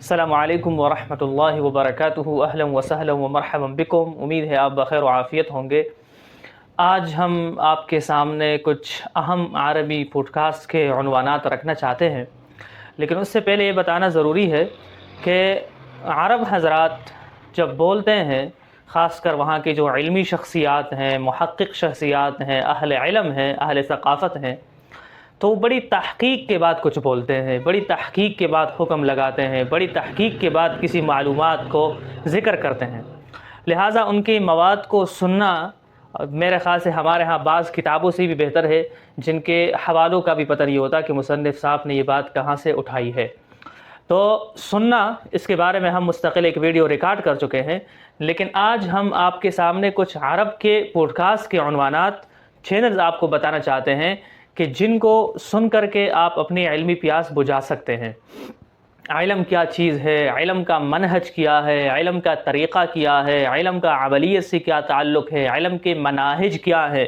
السلام علیکم ورحمۃ اللہ وبرکاتہ۔ اہلا وسہلا ومرحبا بکم۔ امید ہے آپ بخیر و عافیت ہوں گے۔ آج ہم آپ کے سامنے کچھ اہم عربی پوڈ کاسٹ کے عنوانات رکھنا چاہتے ہیں، لیکن اس سے پہلے یہ بتانا ضروری ہے کہ عرب حضرات جب بولتے ہیں، خاص کر وہاں کے جو علمی شخصیات ہیں، محقق شخصیات ہیں، اہل علم ہیں، اہل ثقافت ہیں، تو وہ بڑی تحقیق کے بعد کچھ بولتے ہیں، بڑی تحقیق کے بعد حکم لگاتے ہیں، بڑی تحقیق کے بعد کسی معلومات کو ذکر کرتے ہیں۔ لہٰذا ان کی مواد کو سننا میرے خیال سے ہمارے ہاں بعض کتابوں سے بھی بہتر ہے، جن کے حوالوں کا بھی پتہ نہیں ہوتا کہ مصنف صاحب نے یہ بات کہاں سے اٹھائی ہے۔ تو سننا، اس کے بارے میں ہم مستقل ایک ویڈیو ریکارڈ کر چکے ہیں، لیکن آج ہم آپ کے سامنے کچھ عرب کے پوڈ کاسٹ کے عنوانات، چینلز آپ کو بتانا چاہتے ہیں کہ جن کو سن کر کے آپ اپنی علمی پیاس بجھا سکتے ہیں۔ علم کیا چیز ہے، علم کا منہج کیا ہے، علم کا طریقہ کیا ہے، علم کا عملیت سے کیا تعلق ہے، علم کے مناہج کیا ہے،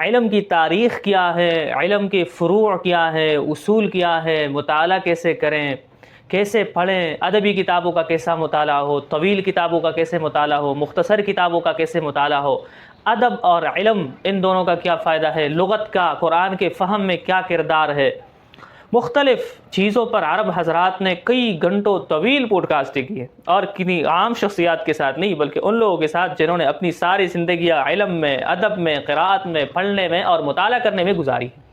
علم کی تاریخ کیا ہے، علم کے فروع کیا ہے، اصول کیا ہے، مطالعہ کیسے کریں، کیسے پڑھیں، ادبی کتابوں کا کیسا مطالعہ ہو، طویل کتابوں کا کیسے مطالعہ ہو، مختصر کتابوں کا کیسے مطالعہ ہو، ادب اور علم ان دونوں کا کیا فائدہ ہے، لغت کا قرآن کے فہم میں کیا کردار ہے۔ مختلف چیزوں پر عرب حضرات نے کئی گھنٹوں طویل پوڈ کاسٹیں کی ہے، اور کنی عام شخصیات کے ساتھ نہیں بلکہ ان لوگوں کے ساتھ جنہوں نے اپنی ساری زندگیاں علم میں، ادب میں، قراءت میں، پڑھنے میں اور مطالعہ کرنے میں گزاری ہے۔